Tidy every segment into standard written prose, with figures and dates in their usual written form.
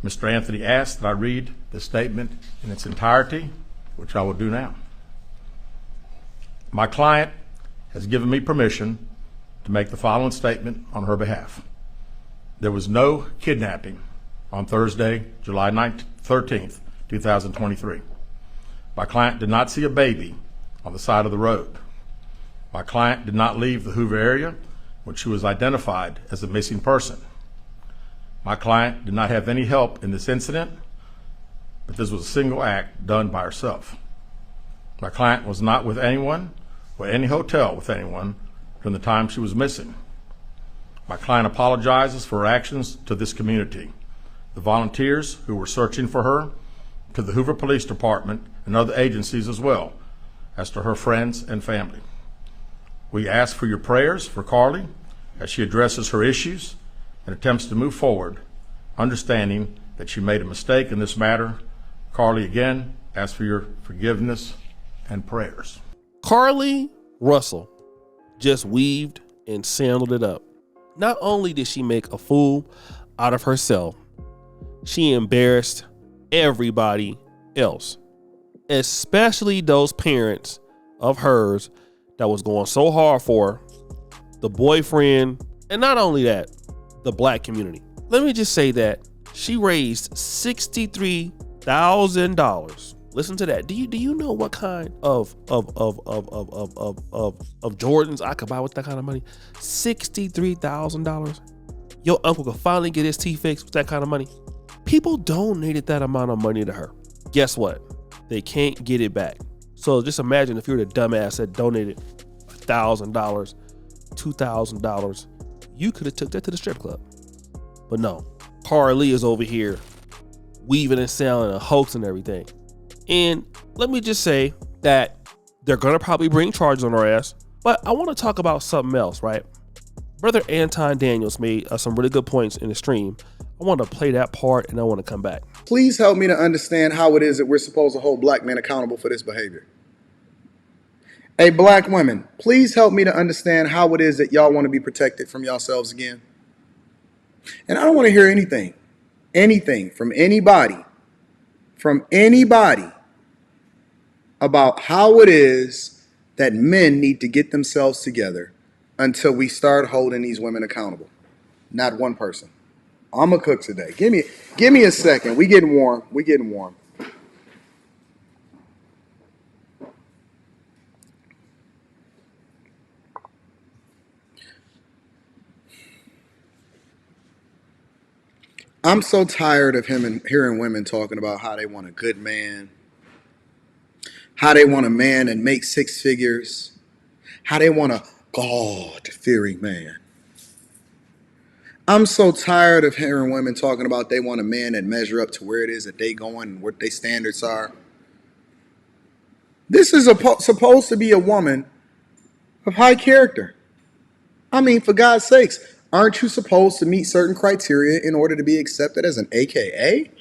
Mr. Anthony asked that I read the statement in its entirety, which I will do now. My client has given me permission to make the following statement on her behalf. There was no kidnapping on Thursday, July 13th, 2023. My client did not see a baby on the side of the road. My client did not leave the Hoover area when she was identified as a missing person. My client did not have any help in this incident, but this was a single act done by herself. My client was not with anyone or any hotel with anyone from the time she was missing. My client apologizes for her actions to this community, the volunteers who were searching for her, to the Hoover Police Department and other agencies as well, as to her friends and family. We ask for your prayers for Carlee as she addresses her issues and attempts to move forward, understanding that she made a mistake in this matter. Carlee, again, ask for your forgiveness and prayers. Carlee Russell just weaved and sandaled it up. Not only did she make a fool out of herself, she embarrassed everybody else, especially those parents of hers that was going so hard for her, the boyfriend, and not only that, the black community. Let me just say that she raised $63,000. Listen to that. Do you know what kind of Jordans I could buy with that kind of money? $63,000. Your uncle could finally get his teeth fixed with that kind of money. People donated that amount of money to her. Guess what? They can't get it back. So just imagine if you're the dumbass that donated $1,000, $2,000, you could have took that to the strip club. But no, Carlee is over here weaving and selling a hoax and everything. And let me just say that they're going to probably bring charges on her ass. But I want to talk about something else, right? Brother Anton Daniels made some really good points in the stream. I want to play that part and I want to come back. Please help me to understand how it is that we're supposed to hold black men accountable for this behavior. Hey, black women, please help me to understand how it is that y'all want to be protected from yourselves again. And I don't want to hear anything from anybody about how it is that men need to get themselves together until we start holding these women accountable. Not one person. I'm a cook today. Give me a second. We getting warm. I'm so tired of hearing women talking about how they want a good man, how they want a man that makes six figures, how they want a God-fearing man. I'm so tired of hearing women talking about they want a man that measure up to where it is that they going and what their standards are. This is supposed to be a woman of high character. I mean, for God's sakes, aren't you supposed to meet certain criteria in order to be accepted as an AKA?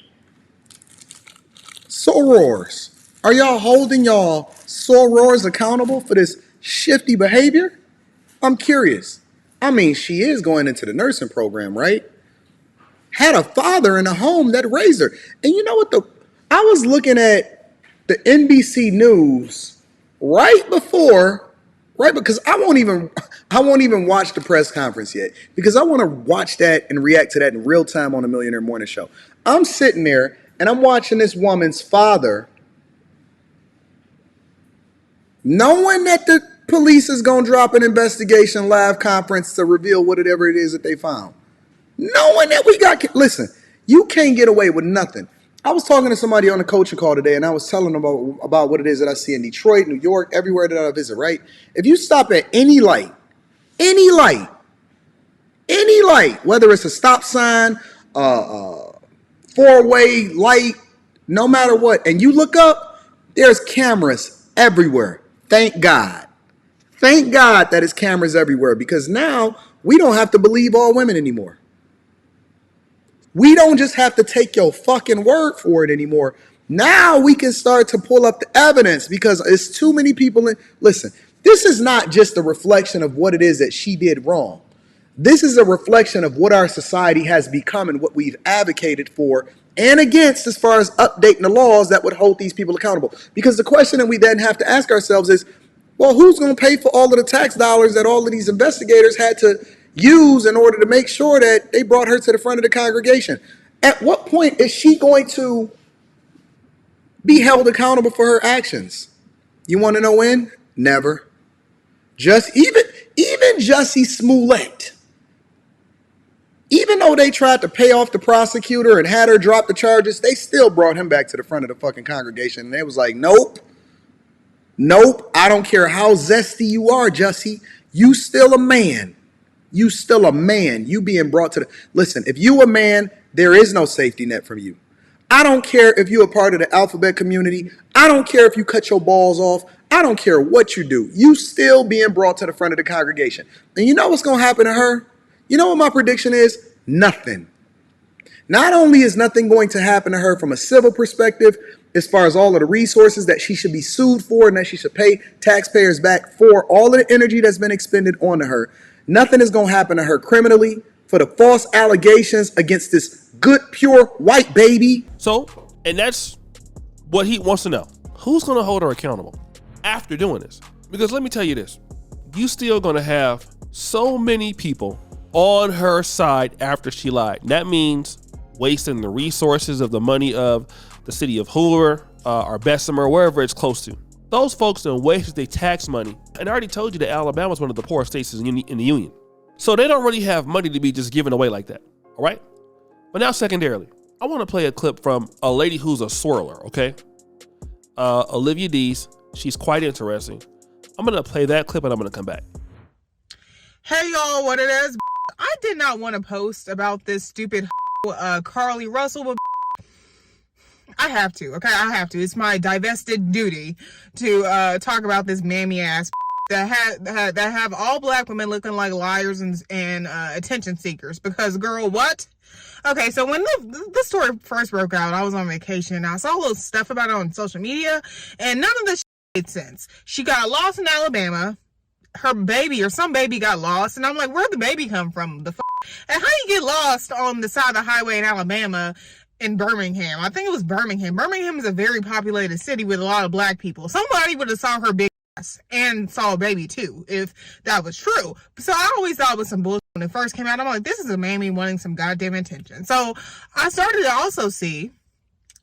Sorors. Are y'all holding y'all sorors accountable for this shifty behavior? I'm curious. I mean, she is going into the nursing program, right? Had a father in a home that raised her. And you know what? I was looking at the NBC News because I won't even watch the press conference yet because I want to watch that and react to that in real time on the Millionaire Morning Show. I'm sitting there and I'm watching this woman's father, knowing that the police is going to drop an investigation live conference to reveal whatever it is that they found. Knowing that listen, you can't get away with nothing. I was talking to somebody on a coaching call today, and I was telling them about what it is that I see in Detroit, New York, everywhere that I visit, right? If you stop at any light, whether it's a stop sign, four-way light, no matter what, and you look up, there's cameras everywhere. Thank God. Thank God that it's cameras everywhere, because now we don't have to believe all women anymore. We don't just have to take your fucking word for it anymore. Now we can start to pull up the evidence because it's too many people. Listen, this is not just a reflection of what it is that she did wrong. This is a reflection of what our society has become and what we've advocated for and against as far as updating the laws that would hold these people accountable. Because the question that we then have to ask ourselves is, well, who's going to pay for all of the tax dollars that all of these investigators had to use in order to make sure that they brought her to the front of the congregation? At what point is she going to be held accountable for her actions? You want to know when? Never. Just even Jussie Smollett, even though they tried to pay off the prosecutor and had her drop the charges, they still brought him back to the front of the fucking congregation. And they was like, nope, I don't care how zesty you are, Jussie. You still a man. You still a man. You being brought to the... Listen, if you a man, there is no safety net for you. I don't care if you're a part of the alphabet community. I don't care if you cut your balls off. I don't care what you do. You still being brought to the front of the congregation. And you know what's going to happen to her? You know what my prediction is? Nothing. Not only is nothing going to happen to her from a civil perspective, as far as all of the resources that she should be sued for and that she should pay taxpayers back for, all of the energy that's been expended onto her, nothing is going to happen to her criminally for the false allegations against this good, pure white baby. So, and that's what he wants to know. Who's going to hold her accountable after doing this? Because let me tell you this, you still going to have so many people on her side after she lied. That means wasting the resources of the money of the city of Hoover or Bessemer, wherever it's close to. Those folks done wasted their tax money. And I already told you that Alabama is one of the poorest states in the union. So they don't really have money to be just given away like that. All right. But now secondarily, I want to play a clip from a lady who's a swirler. Okay. Olivia Dees. She's quite interesting. I'm going to play that clip and I'm going to come back. Hey y'all, what it is? I did not want to post about this stupid Carlee Russell, but I have to, okay? I have to. It's my divested duty to talk about this mammy ass that have all black women looking like liars and attention seekers. Because girl, what? Okay, so when the story first broke out, I was on vacation and I saw a little stuff about it on social media, and none of this made sense. She got lost in Alabama. Her baby or some baby got lost, and I'm like, where'd the baby come from? And how you get lost on the side of the highway in Alabama in Birmingham? I think it was Birmingham. Birmingham is a very populated city with a lot of black people. Somebody would have saw her big ass and saw a baby too, if that was true. So I always thought it was some bullshit when it first came out. I'm like, this is a mammy wanting some goddamn attention. So I started to also see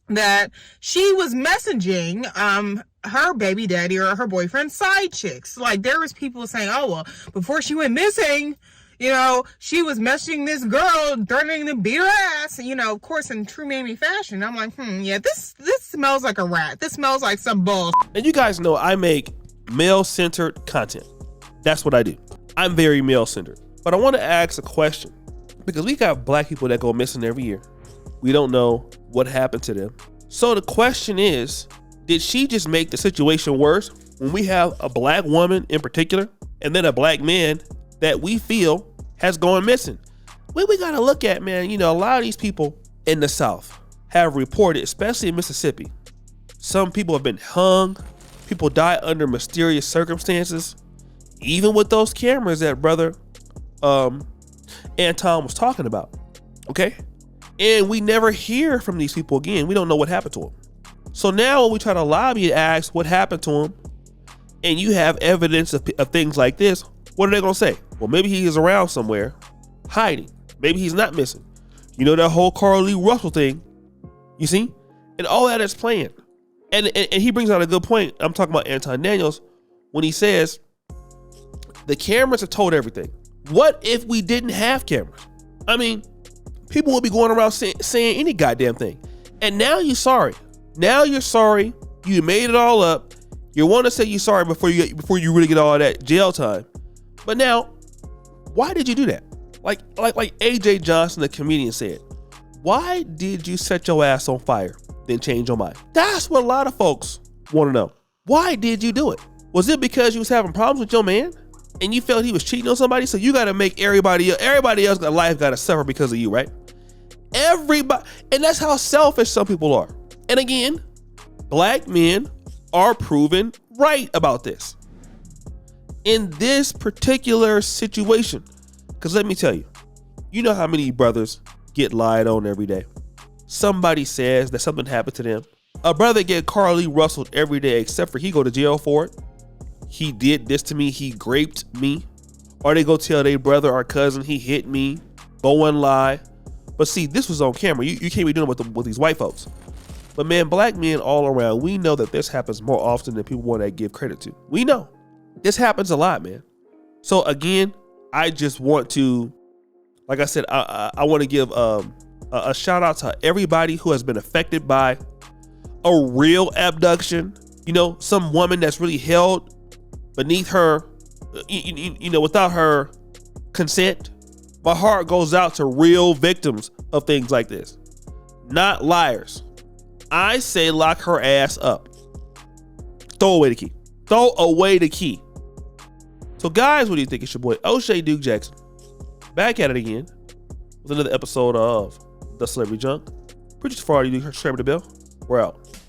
that she was messaging her baby daddy or her boyfriend's side chicks. Like, there was people saying, oh, well, before she went missing, you know, she was messaging this girl, threatening to beat her ass, you know, of course, in true mammy fashion. I'm like, yeah, this smells like a rat. This smells like some bull. And you guys know I make male-centered content. That's what I do. I'm very male-centered. But I want to ask a question, because we got black people that go missing every year. We don't know what happened to them. So the question is, did she just make the situation worse when we have a black woman in particular and then a black man that we feel has gone missing? We got to look at, man, you know, a lot of these people in the South have reported, especially in Mississippi, some people have been hung. People die under mysterious circumstances, even with those cameras that brother Anton was talking about. Okay. And we never hear from these people again. We don't know what happened to them. So now when we try to lobby to ask what happened to him, and you have evidence of things like this, what are they going to say? Well, maybe he is around somewhere hiding. Maybe he's not missing. You know, that whole Carlee Russell thing, you see? And all that is playing. And he brings out a good point. I'm talking about Anton Daniels when he says the cameras have told everything. What if we didn't have cameras? I mean, people would be going around saying any goddamn thing. And now you're sorry. Now you're sorry. You made it all up. You want to say you're sorry before you really get all that jail time. But now, why did you do that? Like AJ Johnson, the comedian, said, why did you set your ass on fire, then change your mind? That's what a lot of folks want to know. Why did you do it? Was it because you was having problems with your man and you felt he was cheating on somebody? So you got to make everybody else life got to suffer because of you, right? Everybody. And that's how selfish some people are. And again, black men are proven right about this in this particular situation. Because let me tell you, you know how many brothers get lied on every day? Somebody says that something happened to them. A brother get Carlee Russelled every day, except for he go to jail for it. He did this to me. He raped me. Or they go tell their brother or cousin he hit me. Go and lie. But see, this was on camera. You can't be doing it with these white folks. But man, black men all around, we know that this happens more often than people want to give credit to. We know. This happens a lot, man. So again, I just want to, like I said, I want to give a shout out to everybody who has been affected by a real abduction. You know, some woman that's really held beneath her, without her consent. My heart goes out to real victims of things like this, not liars. I say lock her ass up. Throw away the key. Throw away the key. So guys, what do you think? It's your boy O'Shea Duke Jackson, back at it again with another episode of The Celebrity Junk. Preachers for all you do, subscribe to the bell. We're out.